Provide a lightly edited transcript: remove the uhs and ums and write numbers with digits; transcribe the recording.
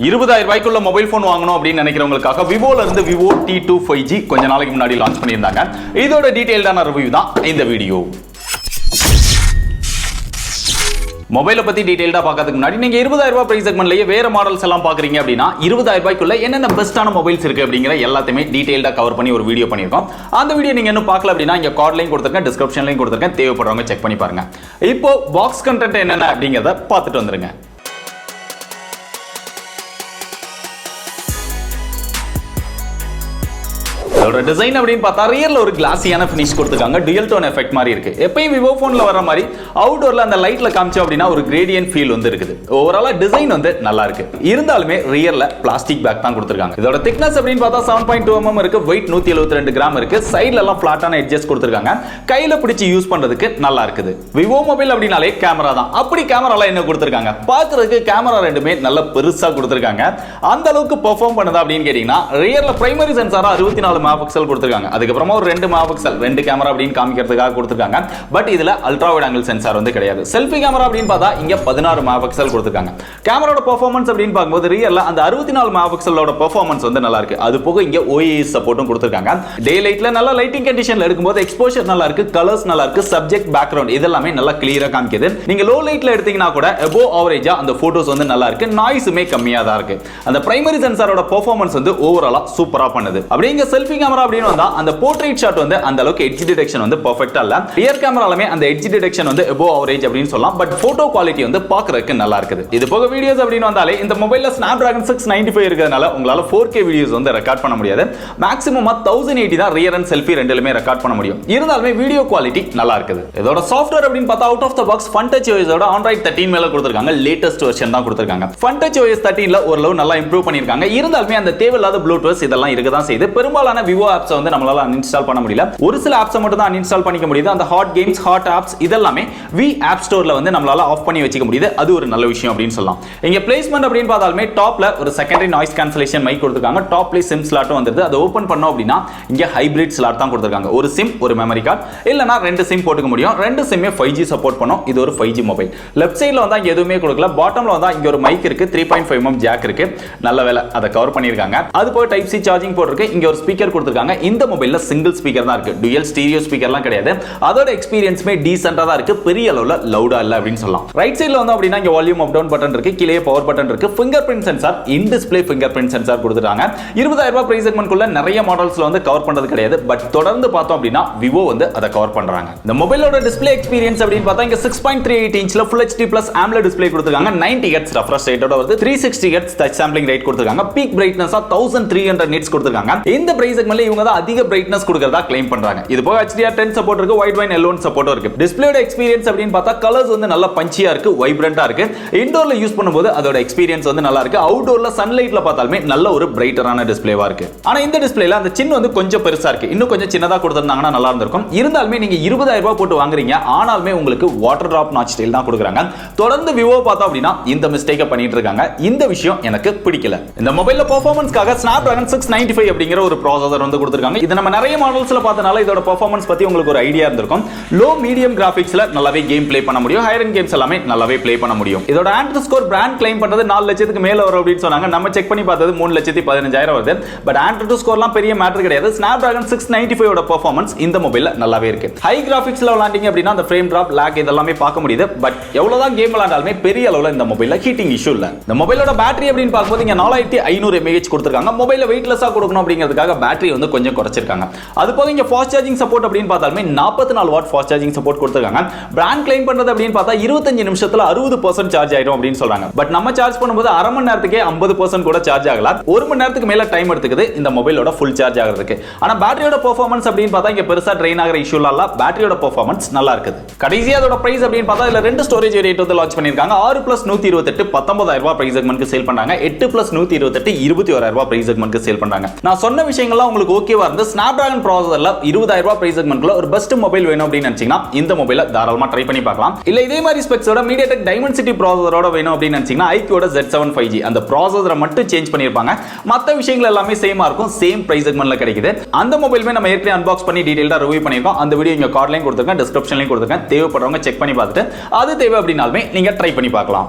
20,000 ரூபாய்க்குள்ள mobile phone வாங்கணும் அப்படின்னு நினைக்கிறவங்களுக்காக விவோல இருந்து விவோ T2 5G கொஞ்ச நாளைக்கு முன்னாடி லான்ச் பண்ணியிருந்தாங்க. இதோட டீடைல்டான ரிவ்யூ தான் இந்த வீடியோ. மொபைலை பத்தி டீடைல்டா பார்க்கிறதுக்கு முன்னாடி நீங்க 20,000 ரூபாய் பிரைஸ் செக்மெண்ட்லயே வேற மாடல்ஸ் எல்லாம் பாக்குறீங்க அப்படின்னா 20,000 ரூபாய்க்குள்ள என்னென்ன பெஸ்டான மொபைல்ஸ் இருக்கு அப்படிங்கிற எல்லாத்தையுமே டீடைல்டா கவர் பண்ணி ஒரு வீடியோ பண்ணிருக்கோம். அந்த வீடியோ நீங்க இன்னும் பார்க்கல அப்படின்னா இங்க கார்ட் லைன் கொடுத்திருக்கேன், டிஸ்கிரிப்ஷன்லயும் கொடுத்திருக்கேன், தேவைப்படுறவங்க செக் பண்ணி பாருங்க. இப்போ பாக்ஸ் கண்டென்ட் என்னென்ன அப்படிங்கறத பார்த்துட்டு வந்துருங்க. இதோட டிசைன் அப்படின்னு பார்த்தா ரியர்ல ஒரு கிளாஸியான ஃபினிஷ் கொடுத்திருக்காங்க. டுயல் டோன் எஃபெக்ட் மாதிரி இருக்கு. எப்பயும் விவோ போன்ல வர மாதிரி அவுட்டோர்ல அந்த லைட்ல காமிச்சோம் அப்படின்னா ஒரு கிரேடியன்ட் ஃபீல் வந்து இருக்குது. ஓவராலா டிசைன் வந்து நல்லா இருக்கு. இருந்தாலுமே ரியர்ல பிளாஸ்டிக் பேக் தான் கொடுத்திருக்காங்க. இதோட திக்னஸ் அப்படின்னு பார்த்தா 7.2 mm இருக்கு. வெயிட் 172 கிராம் இருக்கு. சைடுல எல்லாம் ஃபிளாட்டான எட்ஜஸ் கொடுத்திருக்காங்க. கையில பிடிச்சு யூஸ் பண்றதுக்கு நல்லா இருக்குது. விவோ மொபைல் அப்படினாலே கேமரா தான். அப்படி கேமரால என்ன கொடுத்திருக்காங்க? பார்க்கிறதுக்கு கேமரா ரெண்டுமே நல்ல பெருசா கொடுத்திருக்காங்க. அந்த அளவுக்கு பெர்ஃபார்ம் பண்ணுதா அப்படின்னு கேட்டீங்கன்னா ரியர்ல பிரைமரி சென்சாரா 64 மெகாபிக்சல் கொடுத்திருக்காங்க. அதுக்கு அப்புறமா ஒரு 2 மெகாபிக்சல் ரெண்டு கேமரா அப்படின்னு காமிக்கிறதுக்காக கொடுத்திருக்காங்க. பட் இதுல அல்ட்ரா வைட் ஆங்கிள் சென்சார் வந்து கிடையாது. செல்ஃபி கேமரா அப்படின்னு பார்த்தா இங்க 16 மெகாபிக்சல் கொடுத்திருக்காங்க. கேமராவோட பெர்ஃபார்மன்ஸ் அப்படின்னு பார்க்கும்போது ரியர்ல அந்த 64 மெகாபிக்சலோட பெர்ஃபார்மன்ஸ் வந்து நல்லா இருக்கு. அது போக இங்க OIS சப்போர்ட்டும் கொடுத்திருக்காங்க. டே லைட்ல நல்ல லைட்டிங் கண்டிஷன்ல எடுக்கும்போது எக்ஸ்போஷர் நல்லா இருக்கு, கலர்ஸ் நல்லா இருக்கு, சப்ஜெக்ட் பேக்ரவுண்ட் இதெல்லாமே நல்லா கிளியரா காமிக்குது. நீங்க லோ லைட்ல எடுத்தீங்கன்னா கூட அபோவ் ஆவரேஜா அந்த போட்டோஸ் வந்து நல்லா இருக்கு. நாய்ஸுமே கம்மியா தான் இருக்கு. அந்த பிரைமரி சென்சாரோட பெர்ஃபார்மன்ஸ் வந்து ஓவராலா சூப்பரா பண்ணுது. அப்படிங்க செல்ஃபி கேமரா அப்படின்னு வந்தா அந்த போர்ட்ரைட் ஷாட் வந்து அந்த அளவுக்கு எட்ஜ் டிடெக்ஷன் வந்து பெர்ஃபெக்ட்டா இல்ல. ரியர் கேமராலமே அந்த எட்ஜ் டிடெக்ஷன் வந்து அபோவ் ஆவரேஜ் அப்படின்னு சொல்லலாம். பட் போட்டோ குவாலிட்டி வந்து பார்க்கிறதுக்கு நல்லா இருக்குது. இது போக வீடியோஸ் அப்படின்னு வந்தாலே இந்த மொபைல்ல Snapdragon 695 இருக்கிறதுனால உங்களால 4K வீடியோஸ் வந்து ரெக்கார்ட் பண்ண முடியாது. மேக்ஸிமமா 1080 தான் ரியர் அண்ட் செல்ஃபி ரெண்டுலயுமே ரெக்கார்ட் பண்ண முடியும். இருந்தாலுமே வீடியோ குவாலிட்டி நல்லா இருக்குது. இதோட சாஃப்ட்வேர் அப்படின்னு பார்த்தா out of the box Fun Touch OS ஓட Android 13 மேல கொடுத்திருக்காங்க. லேட்டஸ்ட் வெர்ஷன் தான் கொடுத்திருக்காங்க. Fun Touch OS 13ல ஓரளவு நல்லா இம்ப்ரூவ் பண்ணிருக்காங்க. இருந்தாலுமே அந்த தேவையில்லாத ப்ளூடூத் இதெல்லாம் இருக்க தான் செய்யுது. பெரும்பாலான விவோ ஆப்ஸ் வந்து நம்மளால அன்இன்ஸ்டால் பண்ண முடியல. ஒரு சில ஆப்ஸ் மட்டும் தான் அன்இன்ஸ்டால் பண்ணிக்க முடியுது. அந்த ஹாட் கேம்ஸ், ஹாட் ஆப்ஸ் இதெல்லாமே வி ஆப் ஸ்டோர்ல வந்து நம்மளால ஆஃப் பண்ணி வச்சுக்க முடியுது. அது ஒரு நல்ல விஷயம் அப்படின்னு சொல்லலாம். இங்க பிளேஸ்மென்ட் அப்படின்னு பார்த்தாலுமே டாப்ல ஒரு செகண்டரி நாய்ஸ் கேன்சலேஷன் மைக் கொடுத்திருக்காங்க. டாப்ல சிம் ஸ்லாட்டும் வந்துருது. அதை ஓபன் பண்ணோம் அப்படின்னா இங்க ஹைபிரிட் ஸ்லாட் தான் கொடுத்திருக்காங்க. ஒரு சிம், ஒரு மெமரி கார்டு, இல்லனா ரெண்டு சிம் போட்டுக்க முடியும். ரெண்டு சிம்மே 5G சப்போர்ட் பண்ணும். இது ஒரு 5G மொபைல். லெஃப்ட் சைடுல வந்தா எதுவுமே கொடுக்கல. பாட்டம்ல வந்தா இங்க ஒரு மைக் இருக்கு. 3.5 mm ஜாக் இருக்கு. நல்ல வேளை அதை கவர் பண்ணிருக்காங்க. அது போக டைப் சி சார்ஜிங் போர்ட் இருக்கு. இங்க ஒரு ஸ்பீக்கர் கொடுத்திருக்காங்க. இந்த மொபைல்ல சிங்கிள் ஸ்பீக்கர் தான் இருக்கு. டுயல் ஸ்டீரியோ ஸ்பீக்கர்லாம் கிடையாது. அதோட எக்ஸ்பீரியன்ஸ்மே டீசென்ட்டா தான் இருக்கு. பெரிய அளவுல லவுடா இல்ல அப்படின்னு சொல்லலாம். ரைட் சைடுல வந்து அப்படினா இங்க வால்யூம் அப் டவுன் பட்டன் இருக்கு. கீழே பவர் பட்டன் இருக்கு. ஃபிங்கர் பிரிண்ட் சென்சார், இன் டிஸ்ப்ளே ஃபிங்கர் பிரிண்ட் சென்சார் கொடுத்துட்டாங்க. 20,000 ரூபாய் பிரைஸ் செக்மென்ட்குள்ள நிறைய மாடல்ஸ்ல வந்து கவர் பண்றது கிடையாது. பட் தொடர்ந்து பார்த்தோம் அப்படினா விவோ வந்து அதை கவர் பண்றாங்க. இந்த மொபைலோட டிஸ்ப்ளே எக்ஸ்பீரியன்ஸ் அப்படின்னு பார்த்தா இங்க 6.38 இன்ச்ல Full HD Plus AMOLED display கொடுத்திருக்காங்க. 90 Hz ரெஃப்ரெஷ் ரேட்டோட வருது. 360 Hz டச் சாம்பிளிங் ரேட் கொடுத்திருக்காங்க. பீக் பிரைட்னஸா 1300 nits கொடுத்திருக்காங்க. இந்த பிரைஸ் செக்மென்ட்ல இவங்க தான் அதிக பிரைட்னஸ் கொடுக்கறதா கிளைம் பண்றாங்க. இது போக HDR10 சப்போர்ட் இருக்கு. வைட் வைன் L1 சப்போர்ட் இருக்கு. டிஸ்ப்ளேயோட எக்ஸ்பீரியன்ஸ் அப்படின்னு பார்த்தா கலர்ஸ் வந்து நல்ல பஞ்சியா இருக்கு, வைப்ரண்டா இருக்கு. இன்டோர்ல யூஸ் பண்ணும்போது அதோட எக்ஸ்பீரியன்ஸ் வந்து நல்லா இருக்கு. அவுட்டோர்ல சன்லைட்ல பார்த்தாலுமே நல்ல ஒரு பிரைட்டரான டிஸ்ப்ளேவா இருக்கு. ஆனா இந்த டிஸ்ப்ளேல அந்த சின் வந்து கொஞ்சம் பெருசா இருக்கு. இன்னும் கொஞ்சம் சின்னதா கொடுத்திருந்தாங்கன்னா நல்லா இருந்திருக்கும். இருந்தாலுமே நீங்க 20,000 ரூபாய் போட்டு வாங்குறீங்க. ஆனாலுமே உங்களுக்கு வாட்டர் டிராப் நாட்ச் ஸ்டைல் தான் கொடுக்குறாங்க. தொடர்ந்து விவோ பார்த்தா அப்படின்னா இந்த மிஸ்டேக்கை பண்ணிட்டு இருக்காங்க. இந்த விஷயம் எனக்கு பிடிக்கல. இந்த மொபைல்ல பெர்ஃபார்மன்ஸ்க்காக Snapdragon 695 அப்படிங்கிற ஒரு ப்ராசஸர் வந்து கொடுத்திருக்காங்க. இது நம்ம நிறைய மாடல்ஸ்ல பார்த்தனால இதோட பெர்ஃபார்மன்ஸ் பத்தி உங்களுக்கு ஒரு ஐடியா இருந்திருக்கும். லோ மீடியம் கிராபிக்ஸ்ல நல்லாவே கேம் ப்ளே பண்ண முடியும். ஹையர் எண்ட் கேம்ஸ் எல்லாமே நல்லாவே ப்ளே பண்ண முடியும். இதோட ஆண்ட்ராய்டு ஸ்கோர் பிராண்ட் கிளைம் பண்றது 4 லட்சத்துக்கு மேல வரும் அப்படின்னு சொன்னாங்க. நம்ம செக் பண்ணி பார்த்தது 3,15,000 வருது. பட் ஆண்ட்ராய்டு ஸ்கோர்லாம் பெரிய மேட்டர் கிடையாது. Snapdragon 695 ஓட பெர்ஃபார்மன்ஸ் இந்த மொபைல்ல நல்லாவே இருக்கு. ஹை கிராபிக்ஸ்ல விளையாண்டீங்க அப்படின்னா அந்த ஃப்ரேம் டிராப், லாக் இதெல்லாம் பார்க்க முடியுது. பட் எவ்வளவுதான் கேம் விளையாண்டாலுமே பெரிய அளவுல இந்த மொபைல்ல ஹீட்டிங் இஷ்யூ இல்ல. இந்த மொபைலோட பேட்டரி அப்படின்னு பார்க்கும்போது இங்க 4500 mAh கொடுத்திருக்காங்க. மொபைல வெயிட்லெஸ்ஸா கொடுக்கணும் அப்படிங்கிறதுக்காக பேட்டரி வந்து கொஞ்சம் குறைச்சிருக்காங்க. அது போக இங்க ஃபாஸ்ட் சார்ஜிங் சப்போர்ட் அப்படின்னு பார்த்தாலுமே 44 வாட் ஃபாஸ்ட் சார்ஜிங் சப்போர்ட் கொடுத்திருக்காங்க. பிராண்ட் கிளைம் பண்றது அப்படின்னு பார்த்தா 25 நிமிஷத்துல 60% சார்ஜ் ஆயிடும் அப்படின்னு சொல்றாங்க. பட் நம்ம சார்ஜ் பண்ணும்போது அரை மணி நேரத்துக்கே 50% கூட சார்ஜ் ஆகல. ஒரு மணி நேரத்துக்கு மேல டைம் எடுத்துக்குது இந்த மொபைலோட ஃபுல் சார்ஜ் ஆகிறதுக்கு. ஆனா பேட்டரியோட பெர்ஃபார்மன்ஸ் அப்படின்னு பார்த்தா இங்க பெருசா ட்ரெயின் ஆகிற இஷ்யூ இல்ல. பேட்டரியோட பெர்ஃபார்மன்ஸ் நல்லா இருக்குது. கடைசியா அதோட பிரைஸ் அப்படின்னு பார்த்தா இதுல ரெண்டு ஸ்டோரேஜ் வேரியன்ட் வந்து லான்ச் பண்ணிருக்காங்க. 6+128 19,000 ரூபாய் பிரைஸ் செக்மென்ட்க்கு சேல் பண்றாங்க. 8+128 21,000 ரூபாய் பிரைஸ் செக்மென்ட்க்கு சேல் பண்றாங்க. நான் சொன்ன விஷயங்கள்லாம் உங்களுக்கு ஓகேவா இருந்து Snapdragon ப்ராசஸர்ல 20,000 ரூபாய் பிரைஸ் செக்மென்ட்ல ஒரு பெஸ்ட் மொபைல் வேணும் அப்படின்னு நினைச்சீங்கன்னா இந்த மொபைலை தாராளமா ட்ரை பண்ணி பார்க்கலாம். இல்ல இதே மாதிரி ஸ்பெக்ஸோட MediaTek Dimensity ப்ராசஸரோட வேணும் அப்படின்னு நினைச்சீங்கன்னா IQOட Z7 5G அந்த ப்ராசஸரை மட்டும் சேஞ்ச் பண்ணிருப்பாங்க. மத்த விஷயங்கள் எல்லாமே சேமா இருக்கும். சேம் பிரைஸ் செக்மென்ட்ல கிடைக்குது. அந்த மொபைலுமே நம்ம ஏற்கனவே அன்பாக்ஸ் பண்ணி டீடைலா ரிவ்யூ பண்ணிருக்கோம். அந்த வீடியோ இங்க கார்ட் லைன் கொடுத்திருக்கேன், டிஸ்கிரிப்ஷன்லயும் கொடுத்திருக்கேன். தேவைப்படுறவங்க செக் பண்ணி பார்த்துட்டு அது தேவை அப்படினாலுமே நீங்க ட்ரை பண்ணி பார்க்கலாம்.